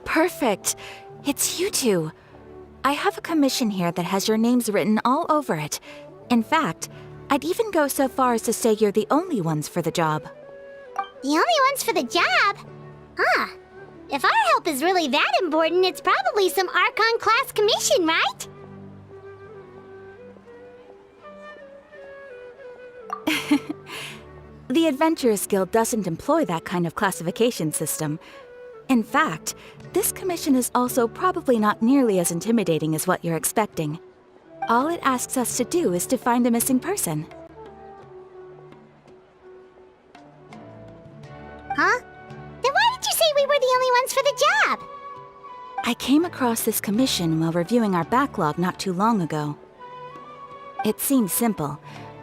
Perfect. It's you two. I have a commission here that has your names written all over it. In fact, I'd even go so far as to say you're the only ones for the job. The only ones for the job? Huh. If our help is really that important, it's probably some Archon class commission, right? The Adventurers Guild doesn't employ that kind of classification system. In fact, this commission is also probably not nearly as intimidating as what you're expecting. All it asks us to do is to find a missing person. Huh? Then why did you say we were the only ones for the job? I came across this commission while reviewing our backlog not too long ago. It seems simple,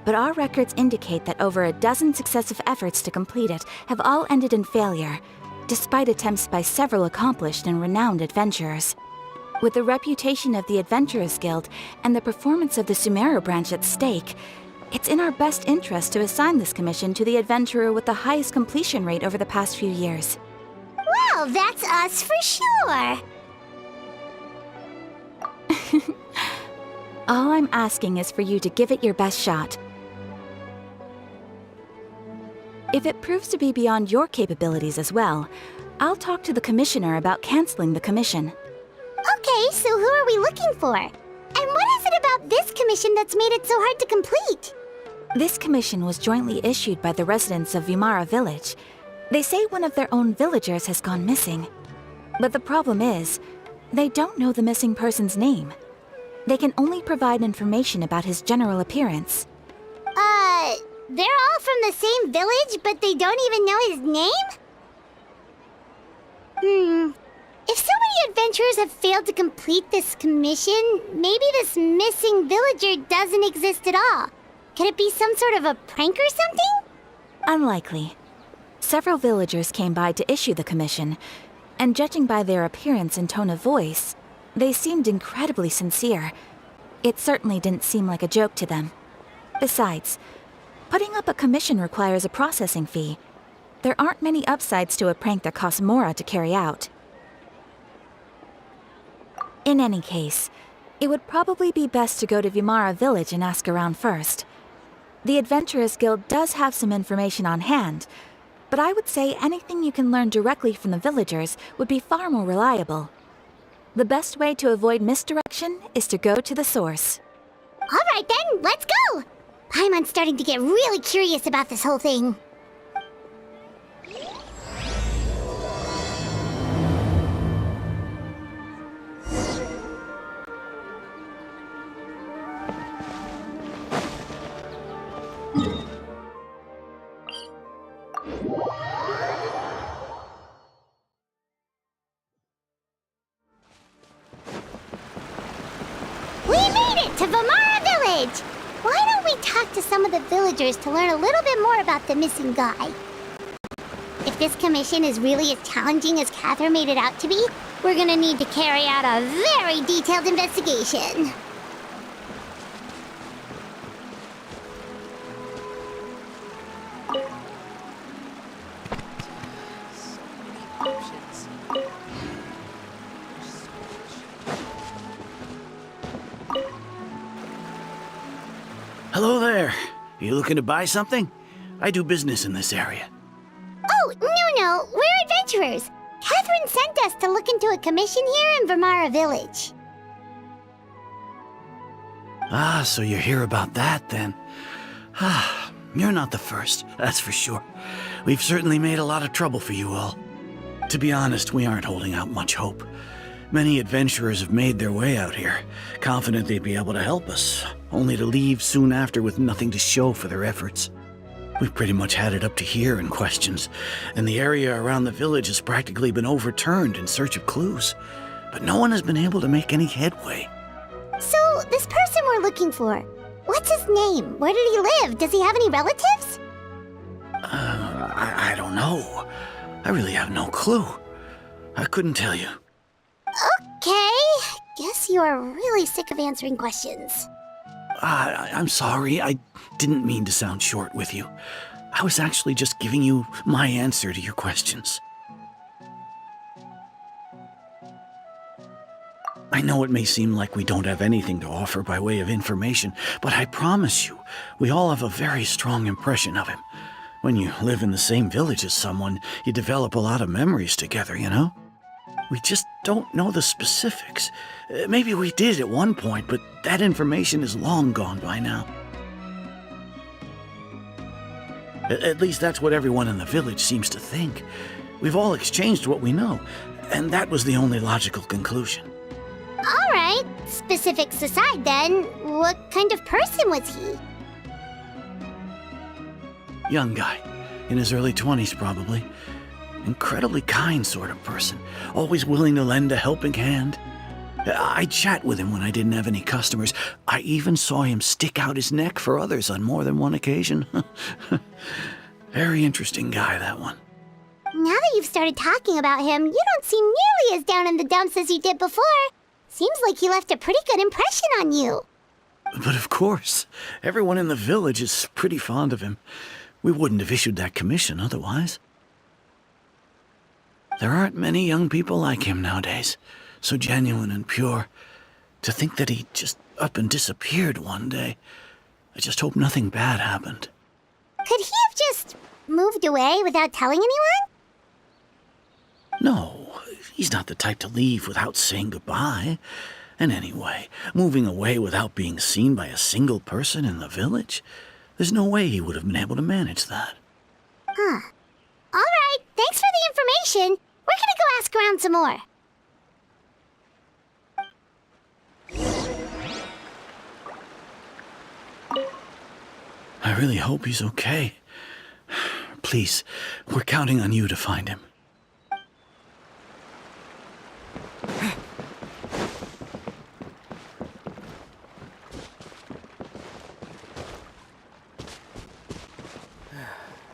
but our records indicate that over a dozen successive efforts to complete it have all ended in failure, despite attempts by several accomplished and renowned adventurers. With the reputation of the Adventurers Guild and the performance of the Sumeru branch at stake, it's in our best interest to assign this commission to the adventurer with the highest completion rate over the past few years. Well, that's us for sure! All I'm asking is for you to give it your best shot. If it proves to be beyond your capabilities as well, I'll talk to the commissioner about canceling the commission. Okay, so who are we looking for? And what is it about this commission that's made it so hard to complete? This commission was jointly issued by the residents of Vimara Village. They say one of their own villagers has gone missing. But the problem is, they don't know the missing person's name. They can only provide information about his general appearance. They're all from the same village, but they don't even know his name? If so many adventurers have failed to complete this commission, maybe this missing villager doesn't exist at all. Could it be some sort of a prank or something? Unlikely. Several villagers came by to issue the commission, and judging by their appearance and tone of voice, they seemed incredibly sincere. It certainly didn't seem like a joke to them. Besides, putting up a commission requires a processing fee. There aren't many upsides to a prank that costs Mora to carry out. In any case, it would probably be best to go to Vimara Village and ask around first. The Adventurers Guild does have some information on hand, but I would say anything you can learn directly from the villagers would be far more reliable. The best way to avoid misdirection is to go to the source. All right then, let's go! I'm starting to get really curious about this whole thing. We made it to Vimara Village! Why don't we talk to some of the villagers to learn a little bit more about the missing guy? If this commission is really as challenging as Catherine made it out to be, we're gonna need to carry out a very detailed investigation. Hello there. You looking to buy something? I do business in this area. Oh, no, we're adventurers. Catherine sent us to look into a commission here in Vimara Village. Ah, so you're here about that then. Ah, you're not the first, that's for sure. We've certainly made a lot of trouble for you all. To be honest, we aren't holding out much hope. Many adventurers have made their way out here, confident they'd be able to help us, only to leave soon after with nothing to show for their efforts. We've pretty much had it up to here in questions, and the area around the village has practically been overturned in search of clues, but no one has been able to make any headway. So, this person we're looking for, what's his name? Where did he live? Does he have any relatives? I don't know. I really have no clue. I couldn't tell you. Okay, guess you are really sick of answering questions. I'm sorry, I didn't mean to sound short with you. I was actually just giving you my answer to your questions. I know it may seem like we don't have anything to offer by way of information, but I promise you, we all have a very strong impression of him. When you live in the same village as someone, you develop a lot of memories together, you know? We just don't know the specifics. Maybe we did at one point, but that information is long gone by now. At least that's what everyone in the village seems to think. We've all exchanged what we know, and that was the only logical conclusion. All right, specifics aside then, what kind of person was he? Young guy, in his early 20s probably. Incredibly kind sort of person, always willing to lend a helping hand. I'd chat with him when I didn't have any customers. I even saw him stick out his neck for others on more than one occasion. Very interesting guy, that one. Now that you've started talking about him, you don't seem nearly as down in the dumps as you did before. Seems like he left a pretty good impression on you. But of course, everyone in the village is pretty fond of him. We wouldn't have issued that commission otherwise. There aren't many young people like him nowadays, so genuine and pure. To think that he just up and disappeared one day. I just hope nothing bad happened. Could he have just moved away without telling anyone? No, he's not the type to leave without saying goodbye. And anyway, moving away without being seen by a single person in the village? There's no way he would have been able to manage that. Huh. All right, thanks for the information. We're gonna go ask around some more. I really hope he's okay. Please, we're counting on you to find him.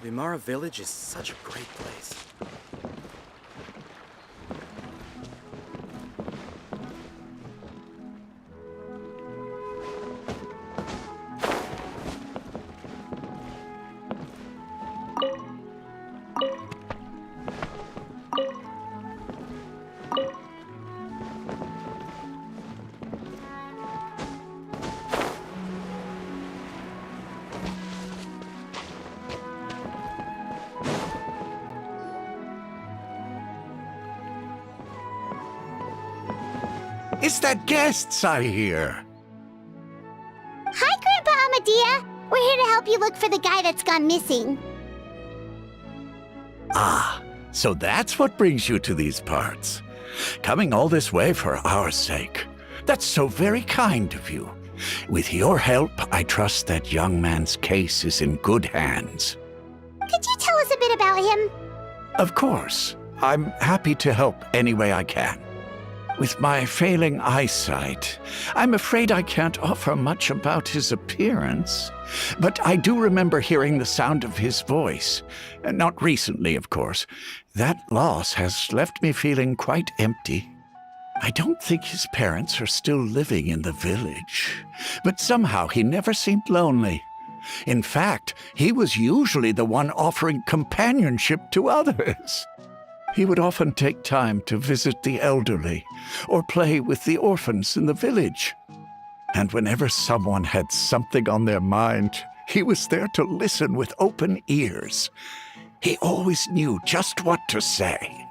Vimara Village is such a great place. It's the guests I hear. Hi, Grandpa Amadea. We're here to help you look for the guy that's gone missing. Ah, so that's what brings you to these parts. Coming all this way for our sake. That's so very kind of you. With your help, I trust that young man's case is in good hands. Could you tell us a bit about him? Of course. I'm happy to help any way I can. With my failing eyesight, I'm afraid I can't offer much about his appearance. But I do remember hearing the sound of his voice. Not recently, of course. That loss has left me feeling quite empty. I don't think his parents are still living in the village. But somehow he never seemed lonely. In fact, he was usually the one offering companionship to others. He would often take time to visit the elderly or play with the orphans in the village. And whenever someone had something on their mind, he was there to listen with open ears. He always knew just what to say.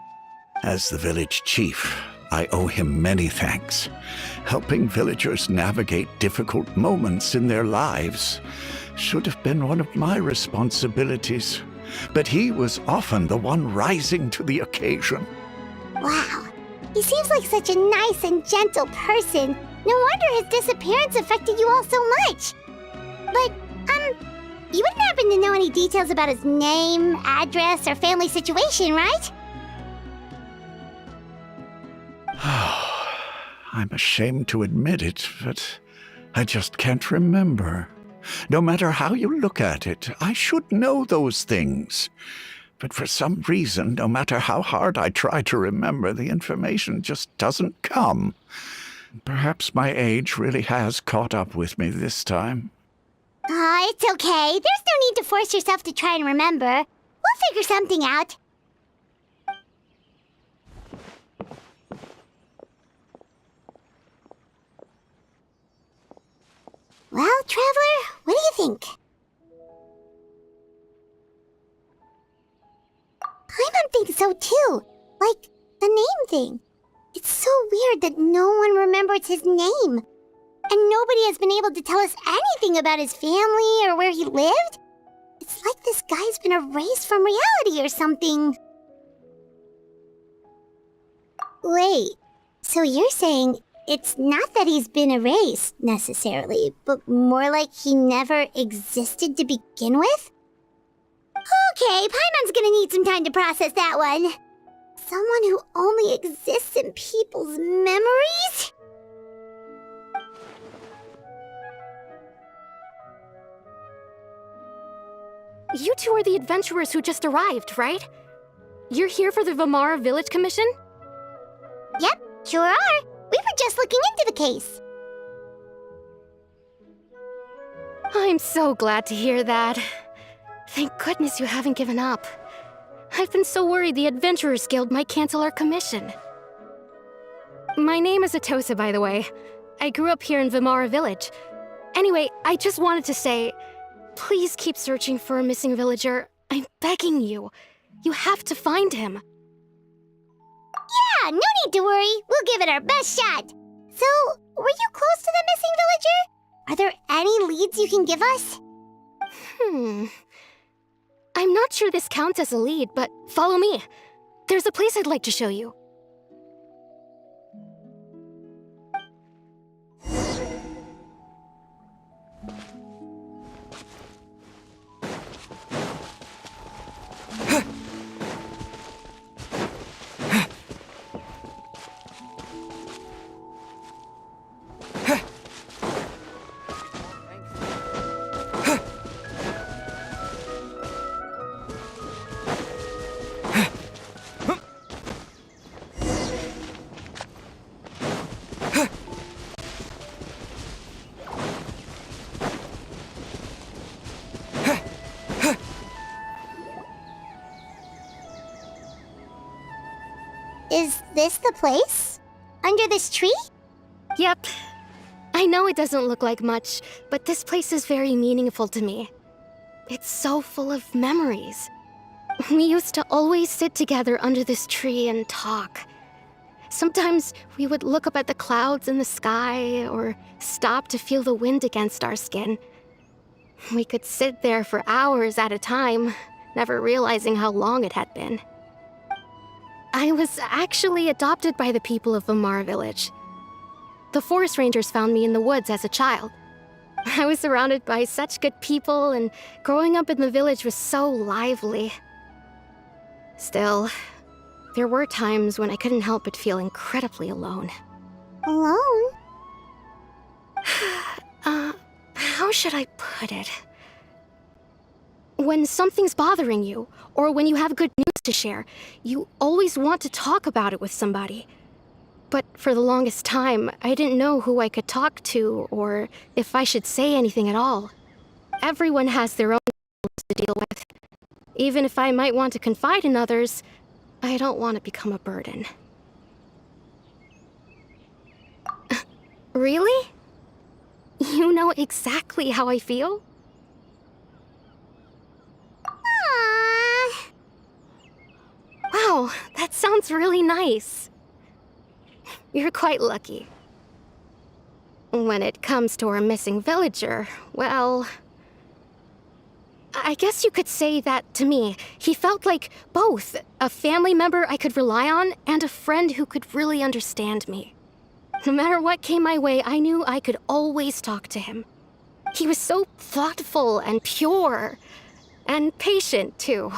As the village chief, I owe him many thanks. Helping villagers navigate difficult moments in their lives should have been one of my responsibilities. But he was often the one rising to the occasion. Wow. He seems like such a nice and gentle person. No wonder his disappearance affected you all so much. But, you wouldn't happen to know any details about his name, address, or family situation, right? I'm ashamed to admit it, but I just can't remember. No matter how you look at it, I should know those things. But for some reason, no matter how hard I try to remember, the information just doesn't come. Perhaps my age really has caught up with me this time. It's okay. There's no need to force yourself to try and remember. We'll figure something out. Well, Traveler, what do you think? Paimon thinks so too. Like, the name thing. It's so weird that no one remembers his name. And nobody has been able to tell us anything about his family or where he lived. It's like this guy's been erased from reality or something. Wait, so you're saying it's not that he's been erased, necessarily, but more like he never existed to begin with? Okay, Paimon's gonna need some time to process that one. Someone who only exists in people's memories? You two are the adventurers who just arrived, right? You're here for the Vamara Village Commission? Yep, sure are. We were just looking into the case. I'm so glad to hear that. Thank goodness you haven't given up. I've been so worried the Adventurers Guild might cancel our commission. My name is Atosa, by the way. I grew up here in Vamara Village. Anyway, I just wanted to say, please keep searching for a missing villager. I'm begging you. You have to find him. Yeah, no need to worry. We'll give it our best shot. So, were you close to the missing villager? Are there any leads you can give us? I'm not sure this counts as a lead, but follow me. There's a place I'd like to show you. Is this the place? Under this tree? Yep. I know it doesn't look like much, but this place is very meaningful to me. It's so full of memories. We used to always sit together under this tree and talk. Sometimes we would look up at the clouds in the sky or stop to feel the wind against our skin. We could sit there for hours at a time, never realizing how long it had been. I was actually adopted by the people of Vamara Village. The forest rangers found me in the woods as a child. I was surrounded by such good people, and growing up in the village was so lively. Still, there were times when I couldn't help but feel incredibly alone. Alone? How should I put it? When something's bothering you, or when you have good news to share, you always want to talk about it with somebody. But for the longest time, I didn't know who I could talk to, or if I should say anything at all. Everyone has their own problems to deal with. Even if I might want to confide in others, I don't want to become a burden. Really? You know exactly how I feel? Aww. Wow, that sounds really nice. You're quite lucky. When it comes to our missing villager, well... I guess you could say that to me. He felt like both a family member I could rely on and a friend who could really understand me. No matter what came my way, I knew I could always talk to him. He was so thoughtful and pure, and patient, too.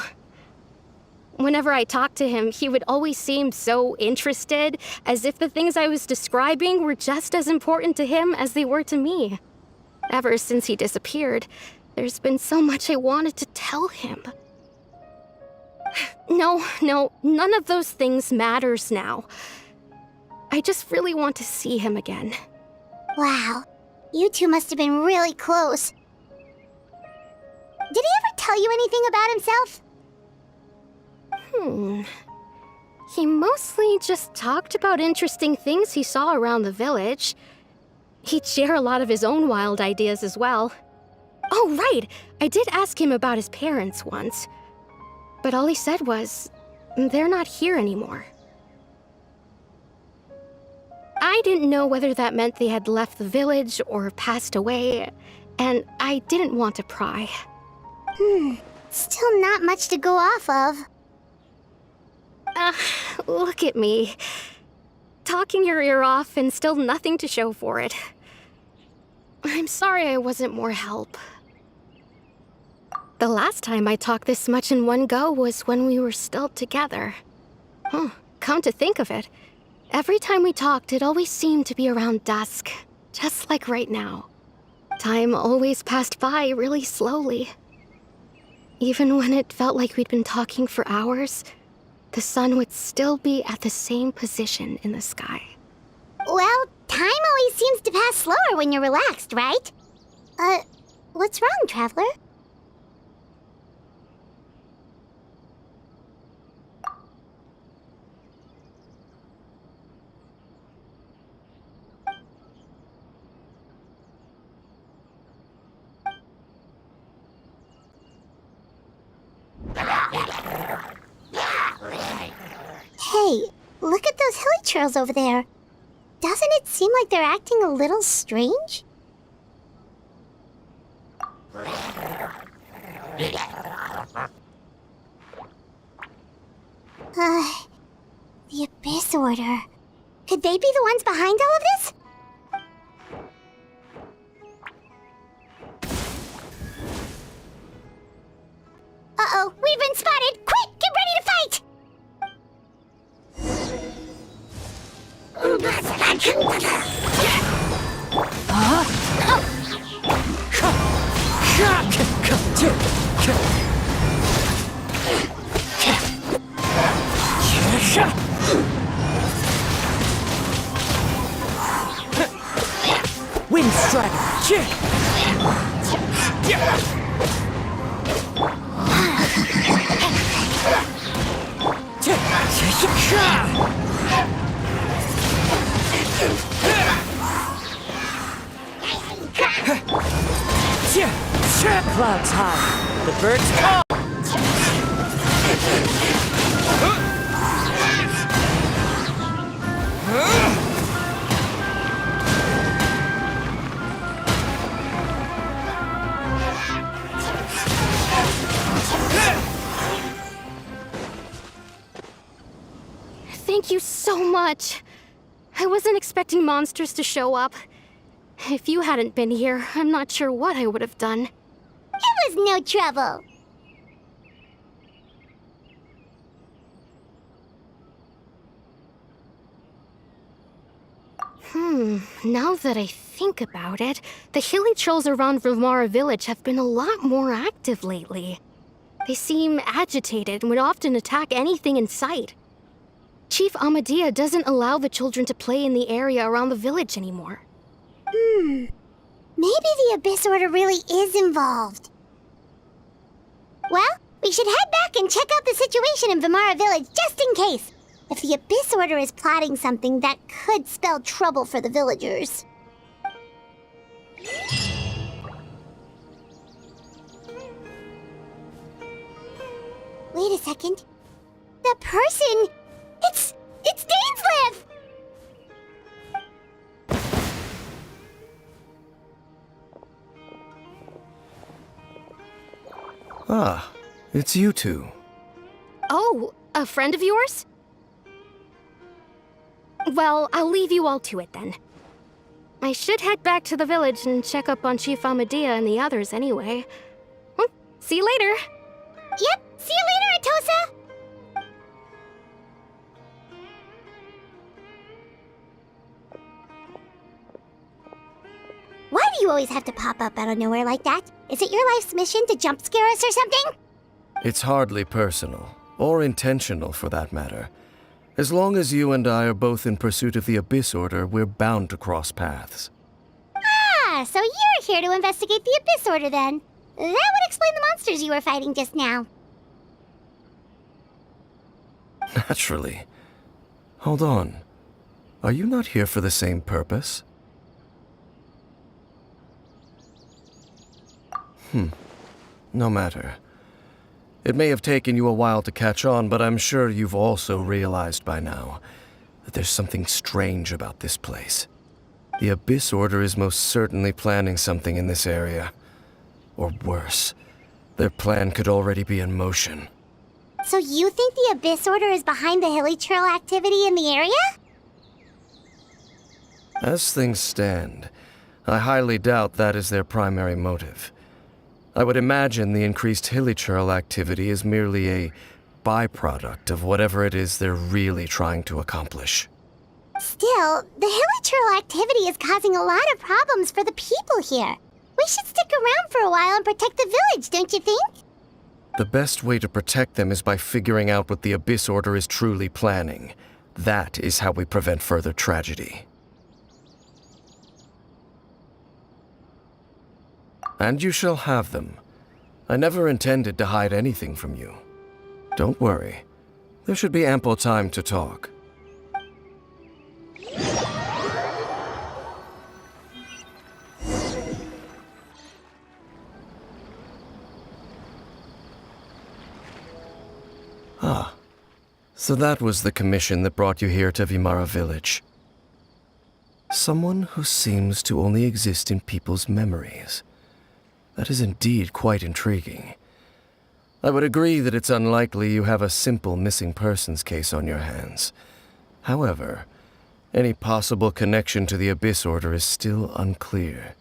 Whenever I talked to him, he would always seem so interested, as if the things I was describing were just as important to him as they were to me. Ever since he disappeared, there's been so much I wanted to tell him. No, none of those things matters now. I just really want to see him again. Wow, you two must have been really close. Did he ever tell you anything about himself? He mostly just talked about interesting things he saw around the village. He'd share a lot of his own wild ideas as well. Oh, right! I did ask him about his parents once. But all he said was, they're not here anymore. I didn't know whether that meant they had left the village or passed away, and I didn't want to pry. Still not much to go off of. Look at me. Talking your ear off and still nothing to show for it. I'm sorry I wasn't more help. The last time I talked this much in one go was when we were still together. Come to think of it, every time we talked, it always seemed to be around dusk, just like right now. Time always passed by really slowly. Even when it felt like we'd been talking for hours, the sun would still be at the same position in the sky. Well, time always seems to pass slower when you're relaxed, right? What's wrong, Traveler? Hey, look at those hilly churls over there. Doesn't it seem like they're acting a little strange? The Abyss Order. Could they be the ones behind all of this? Uh-oh, we've been spotted! Quick, get ready to fight! Wind Strider! Clouds high, the birds call. Thank you so much. I wasn't expecting monsters to show up. If you hadn't been here, I'm not sure what I would have done. It was no trouble. Now that I think about it, the hilly trolls around Vimara village have been a lot more active lately. They seem agitated and would often attack anything in sight. Chief Amadea doesn't allow the children to play in the area around the village anymore. Maybe the Abyss Order really is involved. Well, we should head back and check out the situation in Vimara village just in case. If the Abyss Order is plotting something that could spell trouble for the villagers. Wait a second. That person... It's Dainslev! Ah, it's you two. Oh, a friend of yours? Well, I'll leave you all to it then. I should head back to the village and check up on Chief Amadea and the others anyway. See you later. Yep, see you later, Atosa! Why do you always have to pop up out of nowhere like that? Is it your life's mission to jump scare us or something? It's hardly personal, or intentional for that matter. As long as you and I are both in pursuit of the Abyss Order, we're bound to cross paths. Ah, so you're here to investigate the Abyss Order then. That would explain the monsters you were fighting just now. Naturally. Hold on. Are you not here for the same purpose? No matter. It may have taken you a while to catch on, but I'm sure you've also realized by now that there's something strange about this place. The Abyss Order is most certainly planning something in this area. Or worse, their plan could already be in motion. So you think the Abyss Order is behind the hilly trail activity in the area? As things stand, I highly doubt that is their primary motive. I would imagine the increased hilly trail activity is merely a byproduct of whatever it is they're really trying to accomplish. Still, the hilly trail activity is causing a lot of problems for the people here. We should stick around for a while and protect the village, don't you think? The best way to protect them is by figuring out what the Abyss Order is truly planning. That is how we prevent further tragedy. And you shall have them. I never intended to hide anything from you. Don't worry. There should be ample time to talk. Ah, so that was the commission that brought you here to Vimara Village. Someone who seems to only exist in people's memories. That is indeed quite intriguing. I would agree that it's unlikely you have a simple missing persons case on your hands. However, any possible connection to the Abyss Order is still unclear.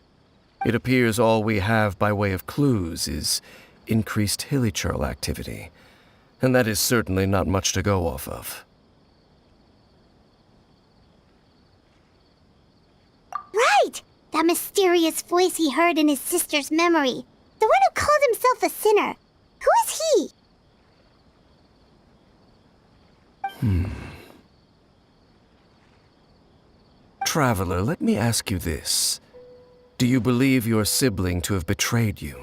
It appears all we have by way of clues is increased hilly trail activity, and that is certainly not much to go off of. Right! That mysterious voice he heard in his sister's memory. The one who called himself a sinner. Who is he? Traveler, let me ask you this. Do you believe your sibling to have betrayed you?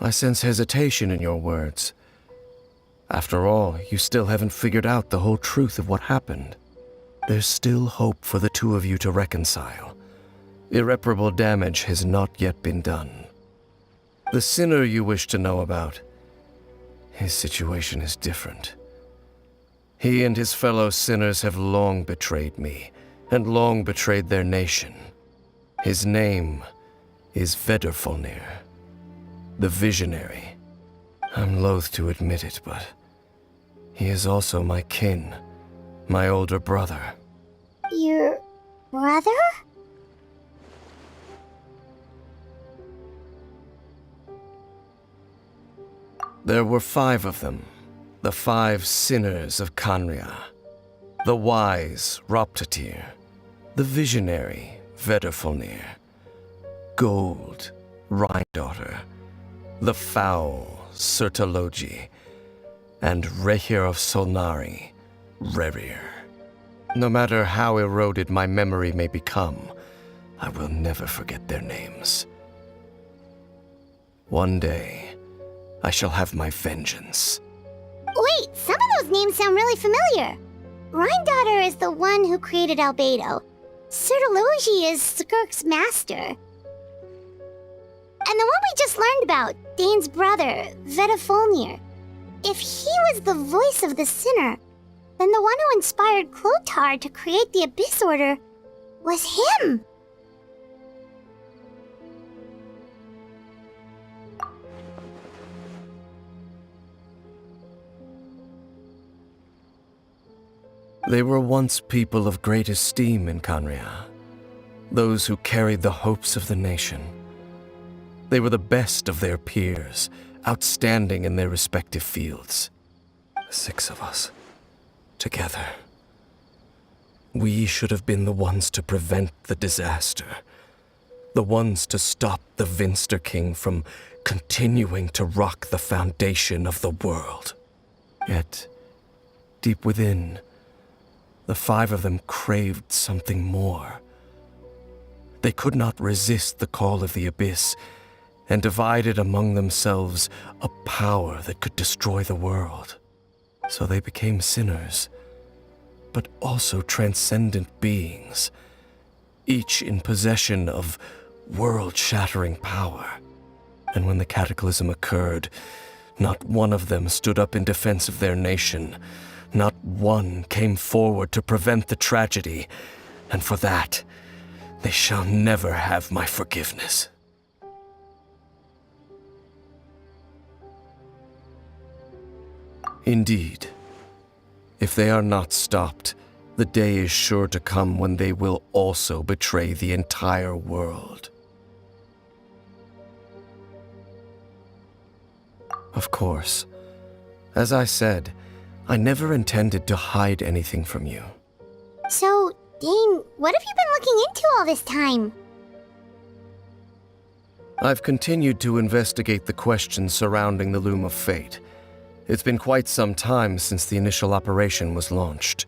I sense hesitation in your words. After all, you still haven't figured out the whole truth of what happened. There's still hope for the two of you to reconcile. Irreparable damage has not yet been done. The sinner you wish to know about, his situation is different. He and his fellow sinners have long betrayed me, and long betrayed their nation. His name is Vedrfolnir, the Visionary. I'm loath to admit it, but he is also my kin, my older brother. Your brother? There were 5 of them, the 5 sinners of Kanria. The wise Roptatir, the visionary Vedrfolnir, Gold Rhine-daughter, the foul Sertologi, and Rehir of Solnari, Rerir. No matter how eroded my memory may become, I will never forget their names. One day, I shall have my vengeance. Wait, some of those names sound really familiar. Rhine-daughter is the one who created Albedo. Sertologi is Skirk's master. And the one we just learned about, Dane's brother, Vedrfolnir. If he was the voice of the sinner, then the one who inspired Clotar to create the Abyss Order was him. They were once people of great esteem in Canria, those who carried the hopes of the nation. They were the best of their peers, outstanding in their respective fields. 6 of us, together. We should have been the ones to prevent the disaster. The ones to stop the Vinster King from continuing to rock the foundation of the world. Yet, deep within, the 5 of them craved something more. They could not resist the call of the Abyss, and divided among themselves a power that could destroy the world. So they became sinners, but also transcendent beings, each in possession of world-shattering power. And when the cataclysm occurred, not one of them stood up in defense of their nation. Not one came forward to prevent the tragedy, and for that, they shall never have my forgiveness. Indeed, if they are not stopped, the day is sure to come when they will also betray the entire world. Of course, as I said, I never intended to hide anything from you. So, Dane, what have you been looking into all this time? I've continued to investigate the questions surrounding the Loom of Fate. It's been quite some time since the initial operation was launched.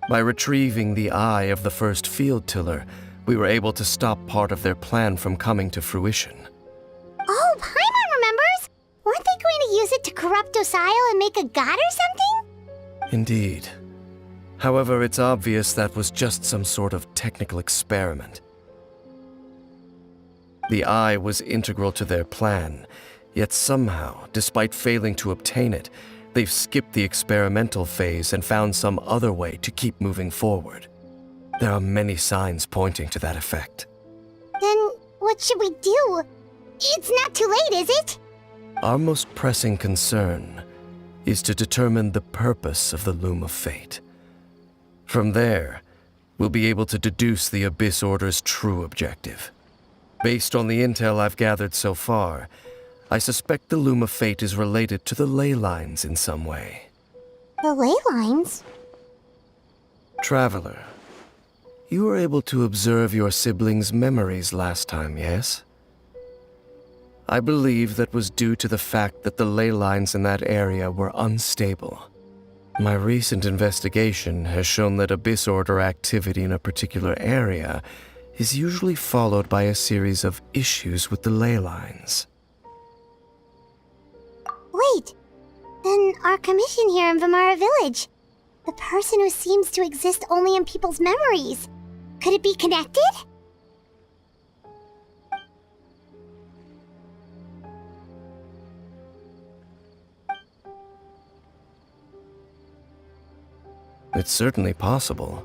By retrieving the eye of the first field tiller, we were able to stop part of their plan from coming to fruition. Oh, Paimon remembers! Weren't they going to use it to corrupt Osial and make a god or something? Indeed. However, it's obvious that was just some sort of technical experiment. The eye was integral to their plan, yet somehow, despite failing to obtain it, they've skipped the experimental phase and found some other way to keep moving forward. There are many signs pointing to that effect. Then, what should we do? It's not too late, is it? Our most pressing concern is to determine the purpose of the Loom of Fate. From there, we'll be able to deduce the Abyss Order's true objective. Based on the intel I've gathered so far, I suspect the Loom of Fate is related to the ley lines in some way. The ley lines? Traveler, you were able to observe your siblings' memories last time, yes? I believe that was due to the fact that the ley lines in that area were unstable. My recent investigation has shown that Abyss Order activity in a particular area is usually followed by a series of issues with the ley lines. Wait, then our commission here in Vimara Village, the person who seems to exist only in people's memories, could it be connected? It's certainly possible.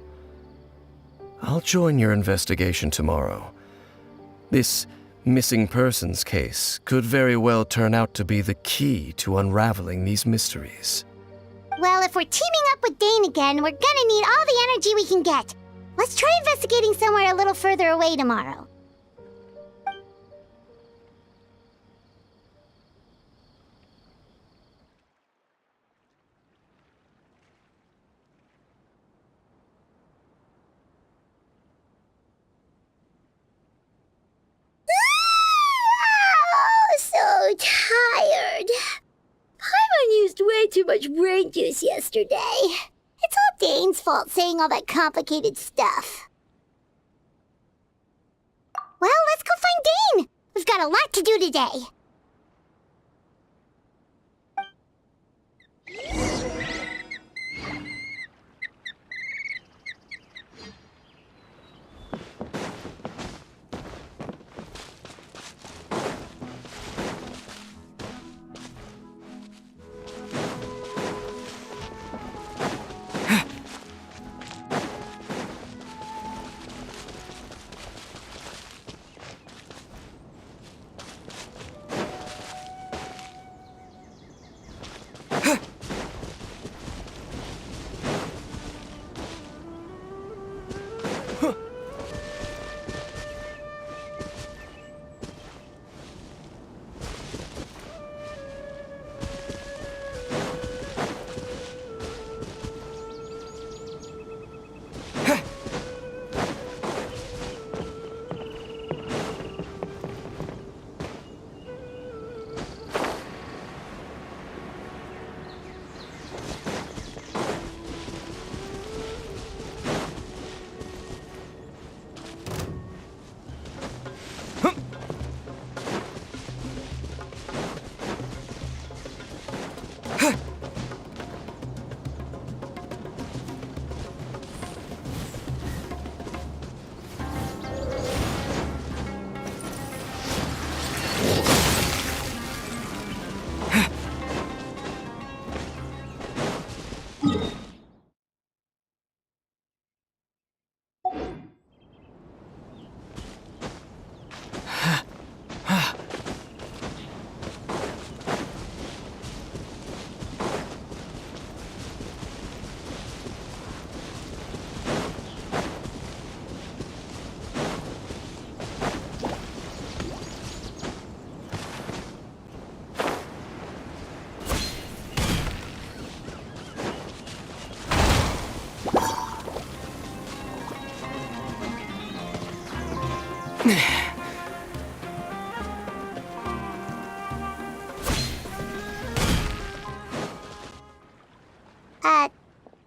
I'll join your investigation tomorrow. This missing persons case could very well turn out to be the key to unraveling these mysteries. Well, if we're teaming up with Dane again, we're gonna need all the energy we can get. Let's try investigating somewhere a little further away tomorrow. So tired. Paimon used way too much brain juice yesterday. It's all Dane's fault saying all that complicated stuff. Well, let's go find Dane. We've got a lot to do today.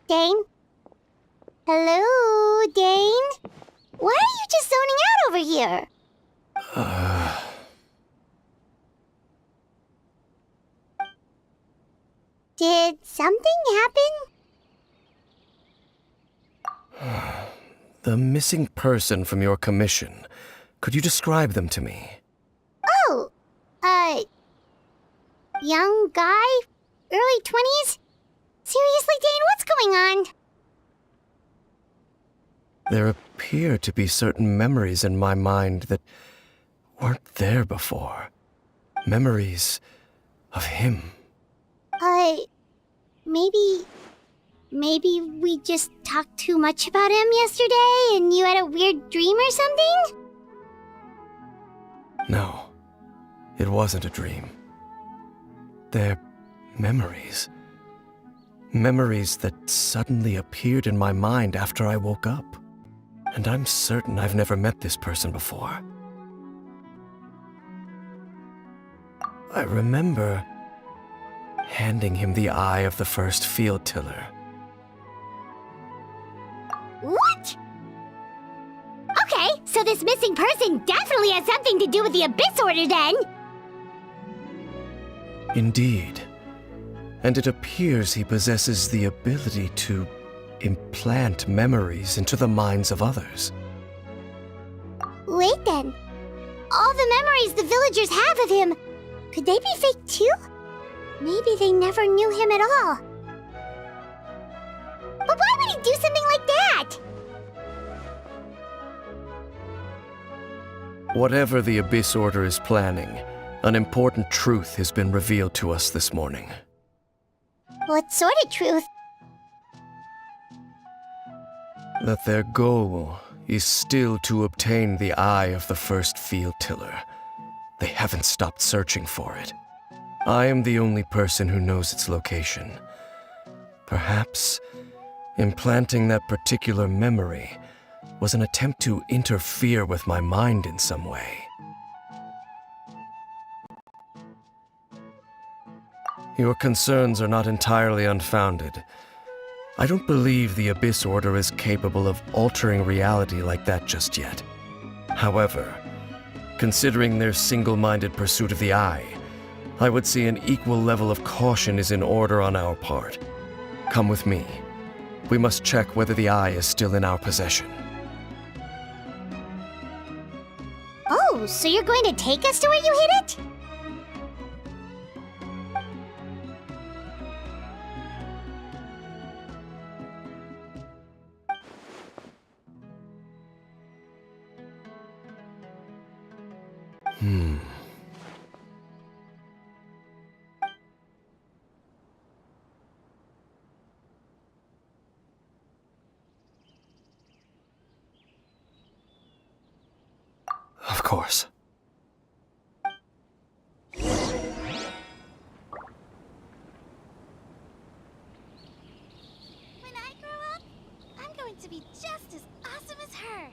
Dane? Hello, Dane? Why are you just zoning out over here? Did something happen? The missing person from your commission. Could you describe them to me? Oh, young guy? Early 20s? Seriously, Dane, what's going on? There appear to be certain memories in my mind that weren't there before. Memories of him. Maybe we just talked too much about him yesterday and you had a weird dream or something? No, it wasn't a dream. They're memories. Memories that suddenly appeared in my mind after I woke up. And I'm certain I've never met this person before. I remember handing him the eye of the first field tiller. What? Okay, so this missing person definitely has something to do with the Abyss Order then! Indeed. And it appears he possesses the ability to implant memories into the minds of others. Wait then. All the memories the villagers have of him, could they be fake too? Maybe they never knew him at all. But why would he do something like that? Whatever the Abyss Order is planning, an important truth has been revealed to us this morning. What sort of truth? That their goal is still to obtain the eye of the first field tiller. They haven't stopped searching for it. I am the only person who knows its location. Perhaps implanting that particular memory was an attempt to interfere with my mind in some way. Your concerns are not entirely unfounded. I don't believe the Abyss Order is capable of altering reality like that just yet. However, considering their single-minded pursuit of the Eye, I would say an equal level of caution is in order on our part. Come with me. We must check whether the Eye is still in our possession. Oh, so you're going to take us to where you hid it? Of course. When I grow up, I'm going to be just as awesome as her.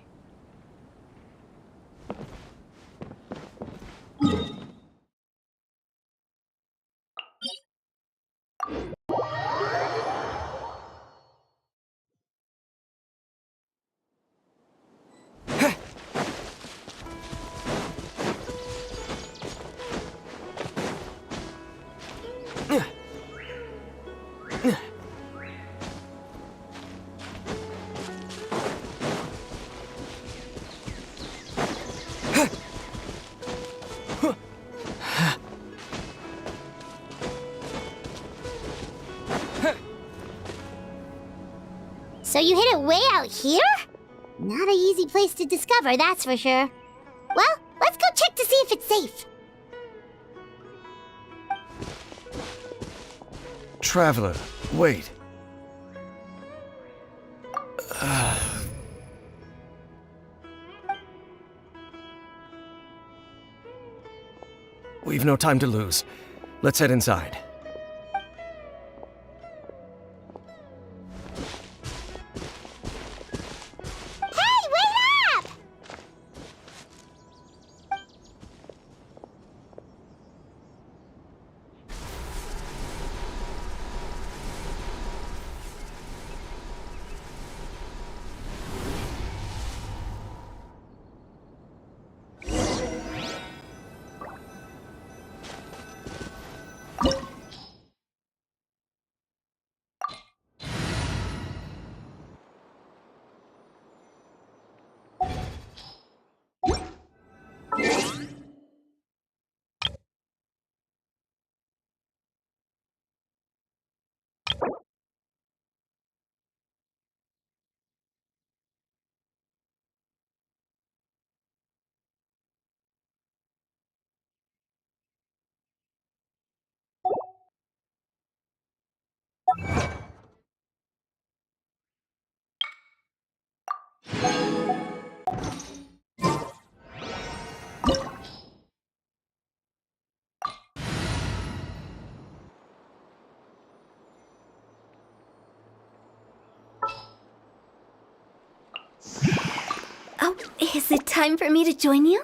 So you hid it way out here? Not an easy place to discover, that's for sure. Well, let's go check to see if it's safe. Traveler, wait. We've no time to lose. Let's head inside. Hey, wait up! Is it time for me to join you?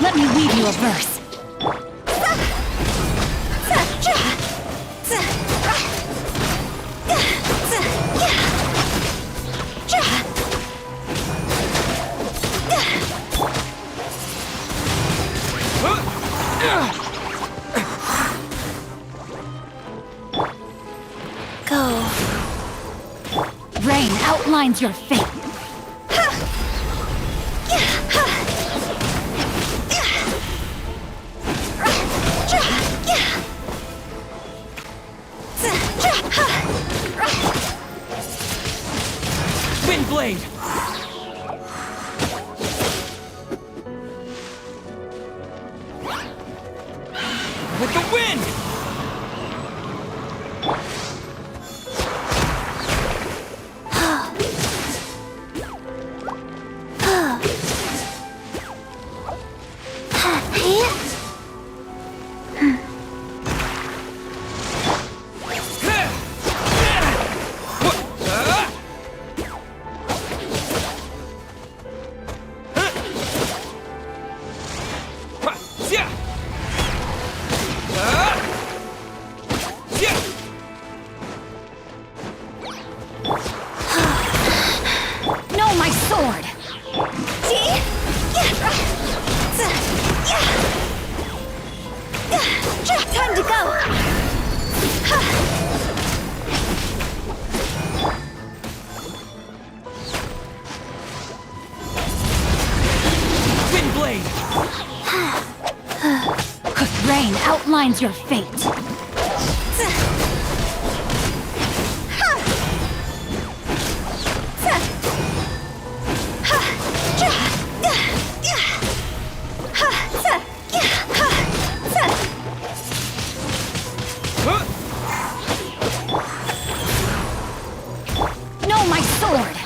Let me weave you a verse. Go. Rain outlines your fate. Windblade! With the wind! No, my sword! Time to go! Windblade! Rain outlines your fate. No, my sword!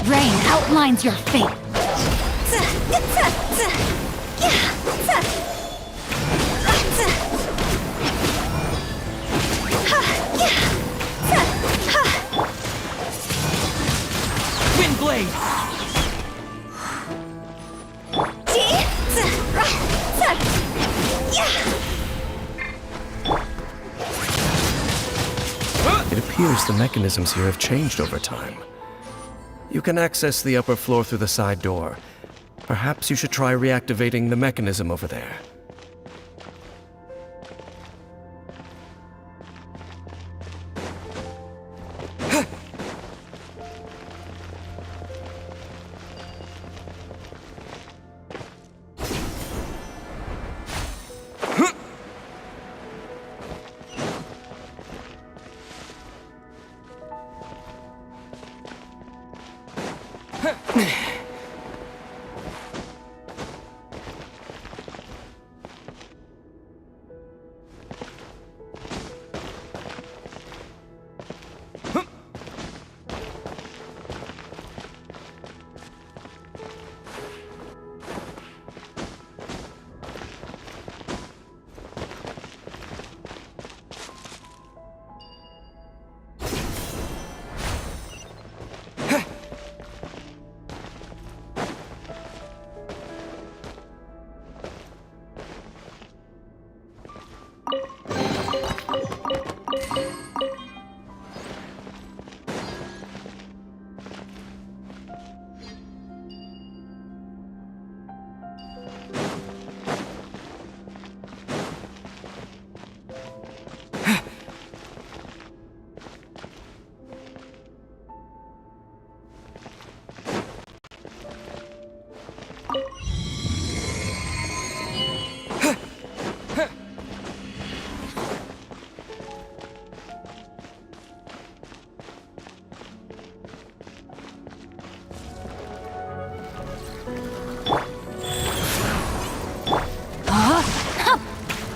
Rain outlines your fate. Windblade! It appears the mechanisms here have changed over time. You can access the upper floor through the side door. Perhaps you should try reactivating the mechanism over there.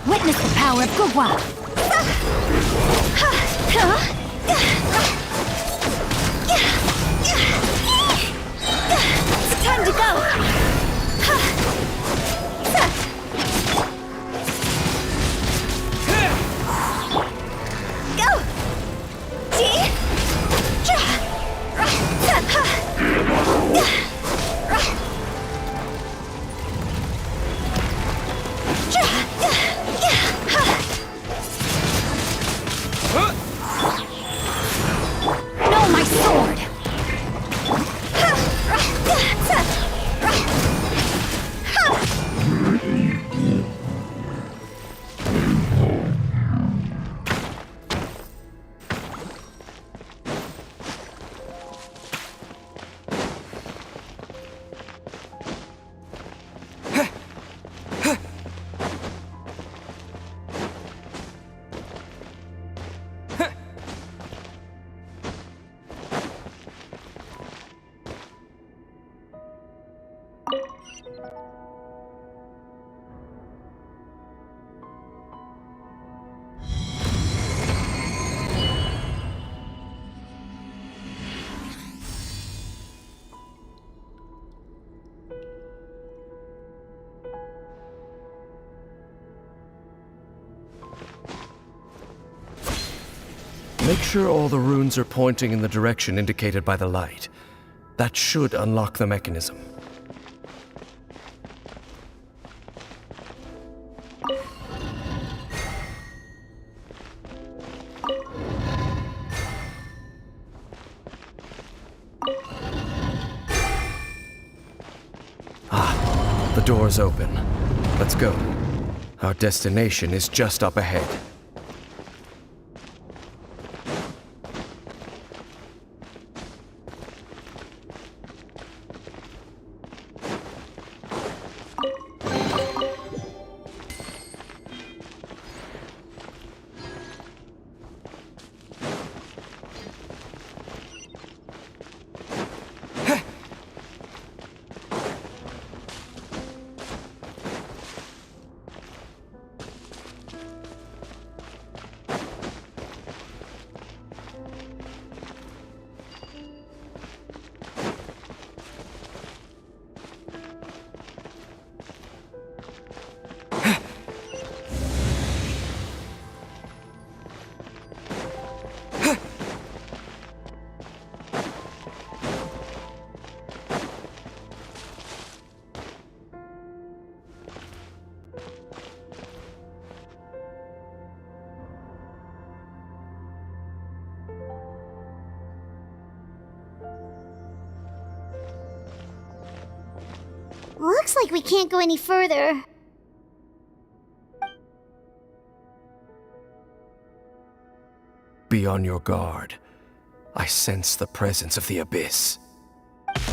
Witness the power of Gugwa! It's time to go! Go! No, my sword! Make sure all the runes are pointing in the direction indicated by the light. That should unlock the mechanism. The door's open. Let's go. Our destination is just up ahead. Looks like we can't go any further. Be on your guard. I sense the presence of the Abyss. It's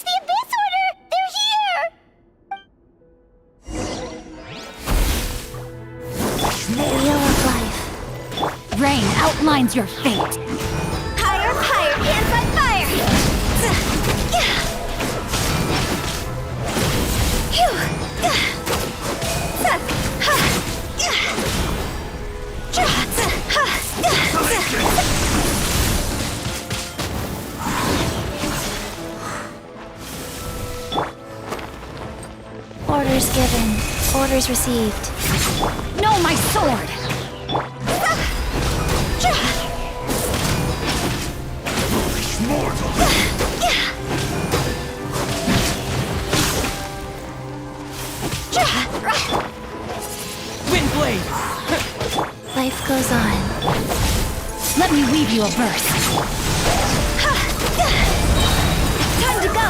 the Abyss Order! They're here! The wheel of life. Rain outlines your fate. Hi! orders received. No, my sword! Windblade! Life goes on. Let me weave you a verse. Time to go!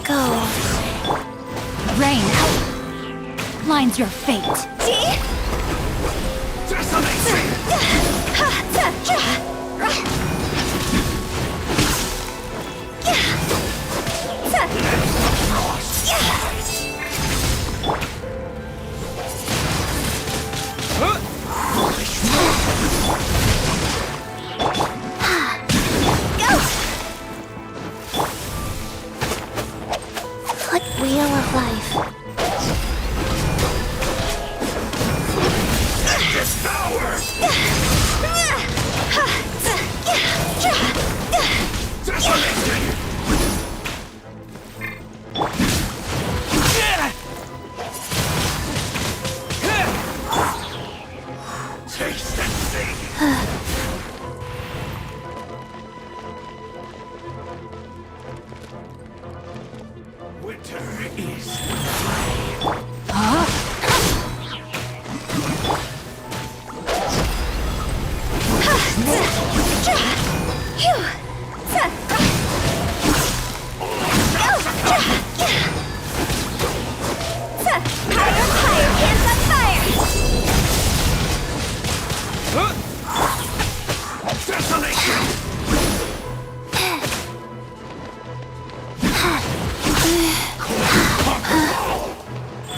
Go. Rain. Line's your fate. Foot wheel of life.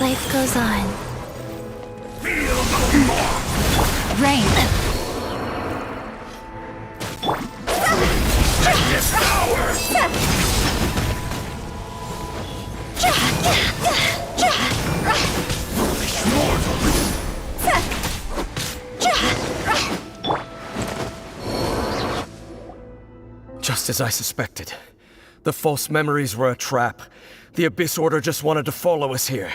Life goes on. Rain. Just as I suspected. The false memories were a trap. The Abyss Order just wanted to follow us here.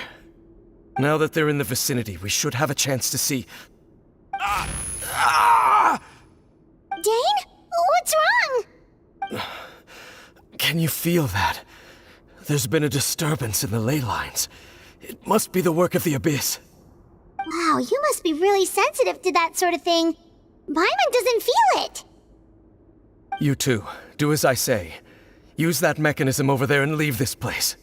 Now that they're in the vicinity, we should have a chance to see... Dane? What's wrong? Can you feel that? There's been a disturbance in the ley lines. It must be the work of the Abyss. Wow, you must be really sensitive to that sort of thing. Paimon doesn't feel it. You too. Do as I say. Use that mechanism over there and leave this place.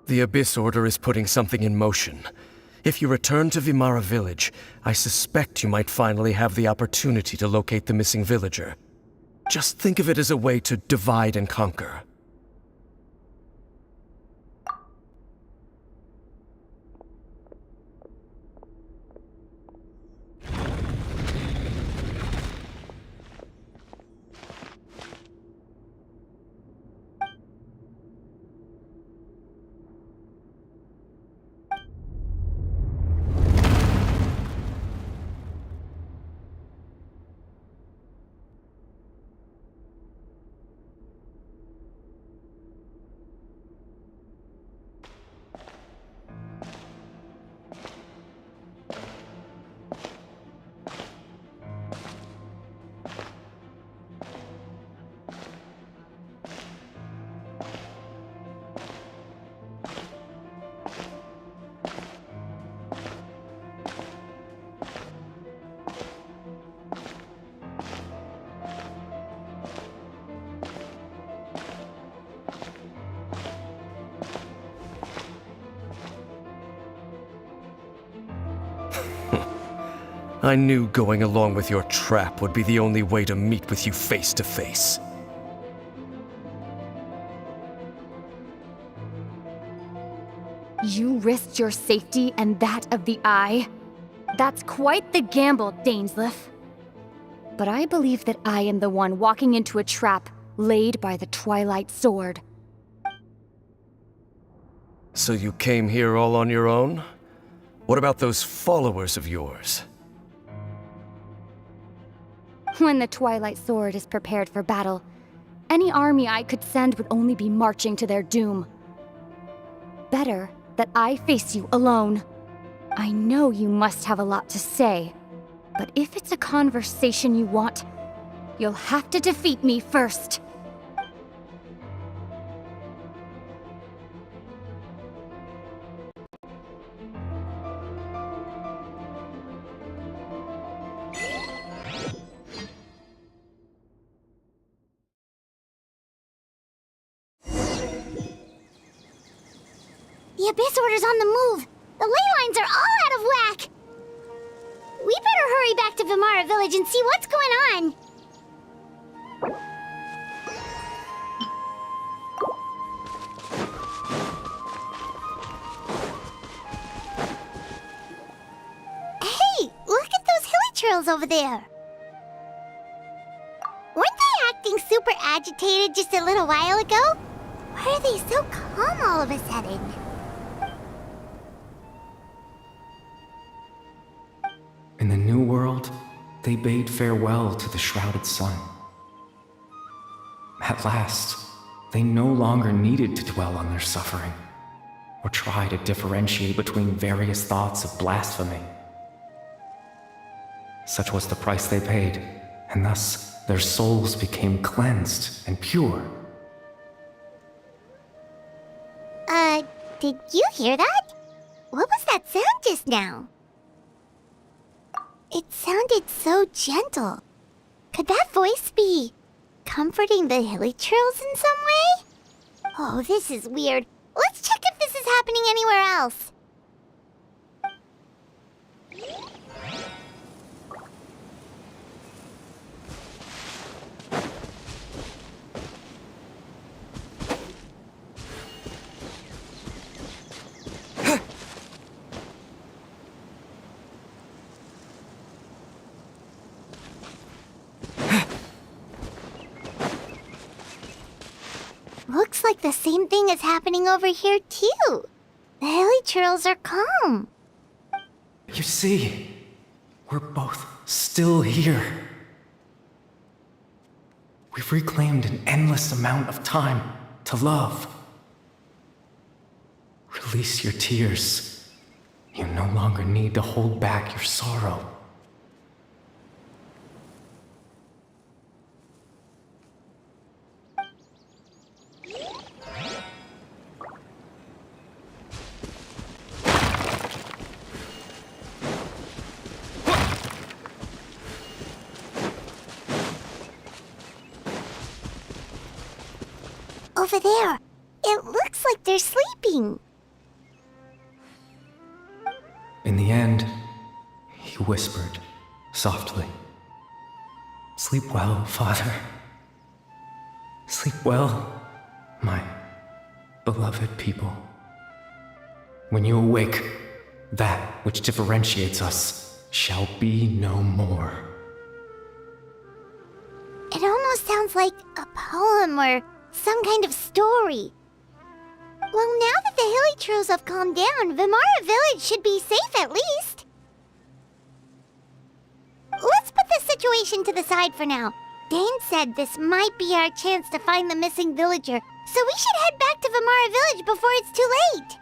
The Abyss Order is putting something in motion. If you return to Vimara Village, I suspect you might finally have the opportunity to locate the missing villager. Just think of it as a way to divide and conquer. I knew going along with your trap would be the only way to meet with you face to face. You risked your safety and that of the Eye? That's quite the gamble, Dainsleif. But I believe that I am the one walking into a trap laid by the Twilight Sword. So you came here all on your own? What about those followers of yours? When the Twilight Sword is prepared for battle, any army I could send would only be marching to their doom. Better that I face you alone. I know you must have a lot to say, but if it's a conversation you want, you'll have to defeat me first. The Abyss Order's on the move! The ley lines are all out of whack! We better hurry back to Vimara Village and see what's going on! Hey! Look at those hilly trails over there! Weren't they acting super agitated just a little while ago? Why are they so calm all of a sudden? In the New World, they bade farewell to the shrouded sun. At last, they no longer needed to dwell on their suffering, or try to differentiate between various thoughts of blasphemy. Such was the price they paid, and thus their souls became cleansed and pure. Did you hear that? What was that sound just now? It sounded so gentle. Could that voice be comforting the hilly trails in some way? Oh, this is weird. Let's check if this is happening anywhere else. Looks like the same thing is happening over here, too. The hilly trails are calm. You see, we're both still here. We've reclaimed an endless amount of time to love. Release your tears. You no longer need to hold back your sorrow. Over there. It looks like they're sleeping. In the end, he whispered softly, "Sleep well, Father. Sleep well, my beloved people. When you awake, that which differentiates us shall be no more." It almost sounds like a poem or some kind of story. Well, now that the hilly trails have calmed down, Vimara Village should be safe at least. Let's put this situation to the side for now. Dane said this might be our chance to find the missing villager, so we should head back to Vimara Village before it's too late.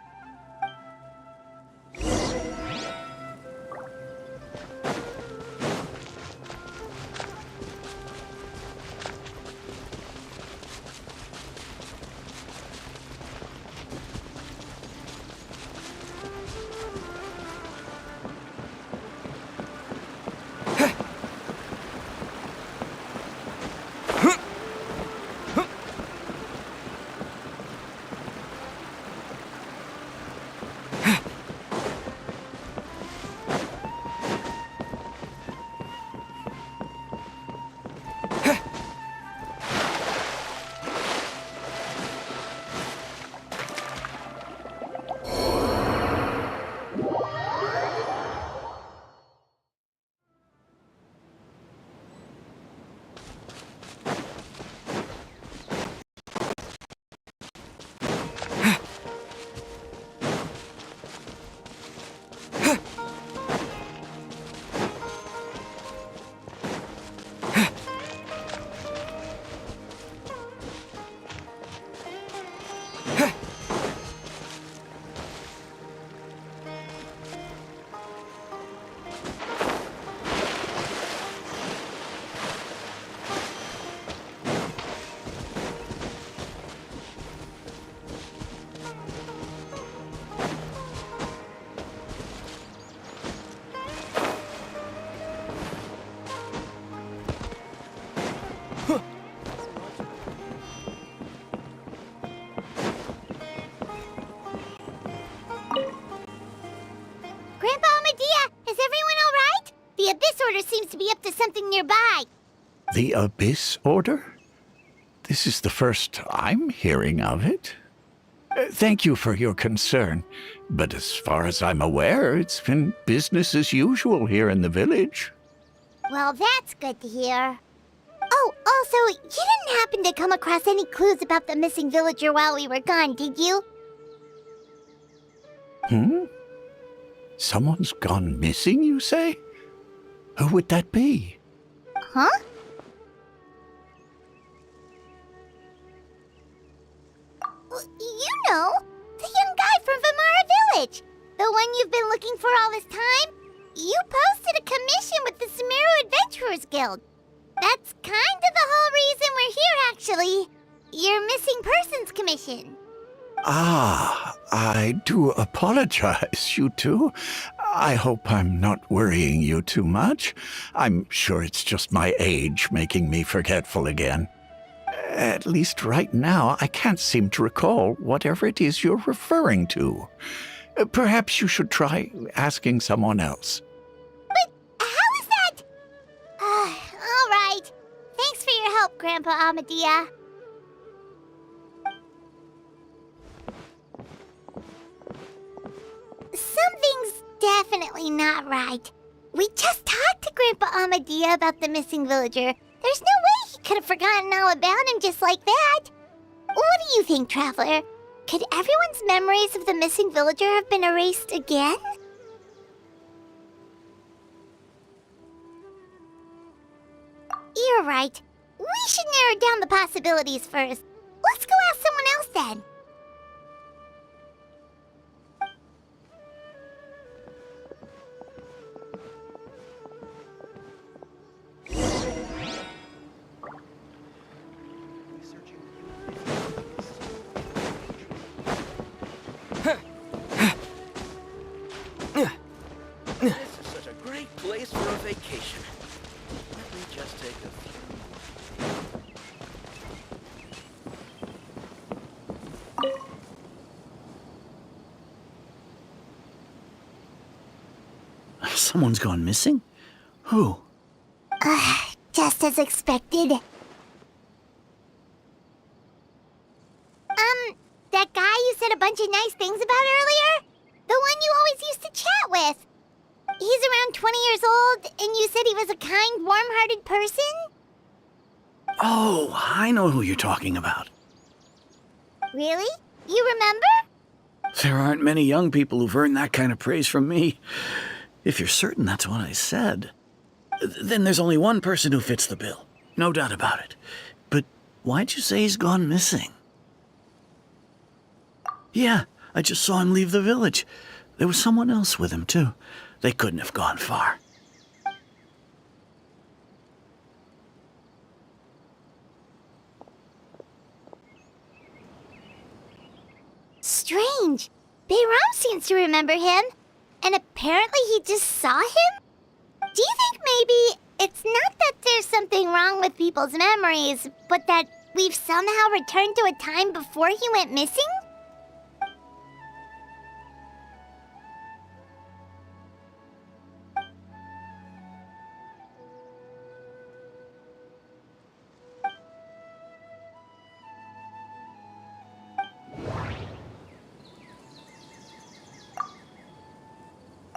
The Abyss Order? This is the first I'm hearing of it. Thank you for your concern, but as far as I'm aware, it's been business as usual here in the village. Well, that's good to hear. Oh, also, you didn't happen to come across any clues about the missing villager while we were gone, did you? Someone's gone missing, you say? Who would that be? Huh? You know, the young guy from Vamara Village. The one you've been looking for all this time. You posted a commission with the Sumeru Adventurers Guild. That's kind of the whole reason we're here, actually. Your missing persons commission. Ah, I do apologize, you two. I hope I'm not worrying you too much. I'm sure it's just my age making me forgetful again. At least right now, I can't seem to recall whatever it is you're referring to. Perhaps you should try asking someone else. But how is that? All right. Thanks for your help, Grandpa Amadia. Something's definitely not right. We just talked to Grandpa Amadia about the missing villager. There's no way he could have forgotten all about him just like that. What do you think, Traveler? Could everyone's memories of the missing villager have been erased again? You're right. We should narrow down the possibilities first. Let's go ask someone else then. This is such a great place for a vacation. Let me just take a few. Someone's gone missing? Who? Just as expected. That guy you said a bunch of nice things about earlier? The one you always used to chat with. He's around 20 years old, and you said he was a kind, warm-hearted person? Oh, I know who you're talking about. Really? You remember? There aren't many young people who've earned that kind of praise from me. If you're certain that's what I said, then there's only one person who fits the bill. No doubt about it. But why'd you say he's gone missing? Yeah, I just saw him leave the village. There was someone else with him, too. They couldn't have gone far. Strange. Bayram seems to remember him. And apparently he just saw him? Do you think maybe it's not that there's something wrong with people's memories, but that we've somehow returned to a time before he went missing?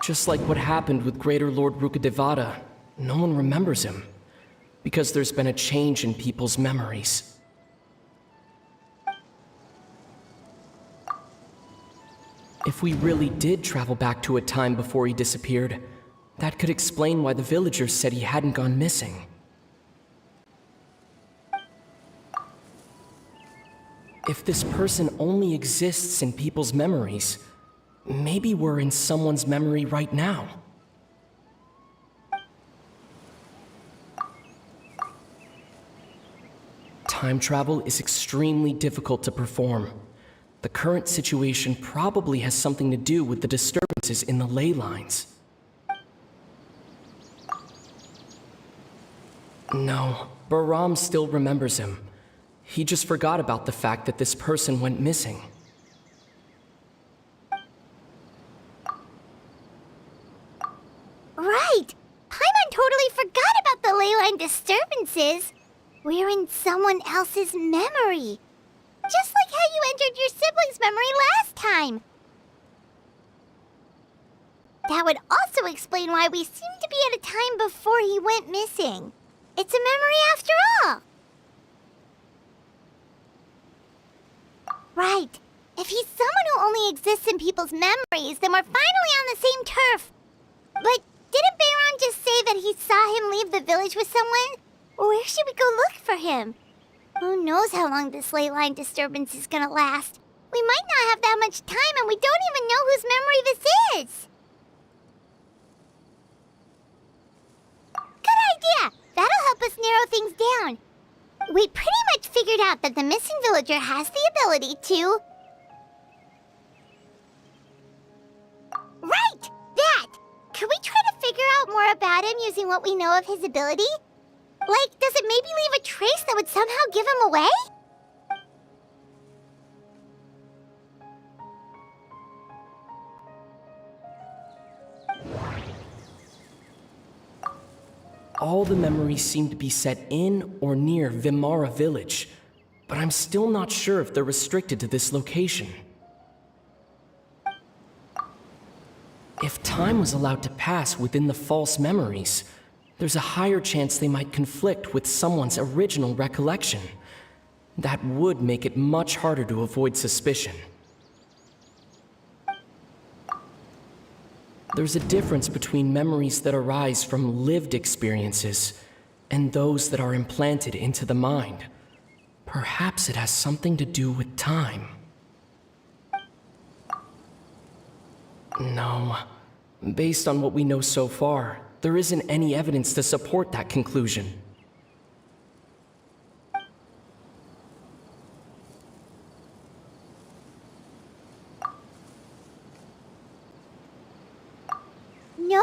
Just like what happened with Greater Lord Rukadevada, no one remembers him, because there's been a change in people's memories. If we really did travel back to a time before he disappeared, that could explain why the villagers said he hadn't gone missing. If this person only exists in people's memories, maybe we're in someone's memory right now. Time travel is extremely difficult to perform. The current situation probably has something to do with the disturbances in the ley lines. No, Bahram still remembers him. He just forgot about the fact that this person went missing. Right! Paimon totally forgot about the ley line disturbances, we're in someone else's memory. Just like how you entered your sibling's memory last time. That would also explain why we seem to be at a time before he went missing. It's a memory after all. Right. If he's someone who only exists in people's memories, then we're finally on the same turf. But didn't Bayron just say that he saw him leave the village with someone? Where should we go look for him? Who knows how long this ley line disturbance is gonna last? We might not have that much time, and we don't even know whose memory this is. Good idea! That'll help us narrow things down. We pretty much figured out that the missing villager has the ability to... Right! That! Could we try to figure out more about him using what we know of his ability? Like, does it maybe leave a trace that would somehow give him away? All the memories seem to be set in or near Vimara village, but I'm still not sure if they're restricted to this location. If time was allowed to pass within the false memories, there's a higher chance they might conflict with someone's original recollection. That would make it much harder to avoid suspicion. There's a difference between memories that arise from lived experiences and those that are implanted into the mind. Perhaps it has something to do with time. No. Based on what we know so far, there isn't any evidence to support that conclusion. No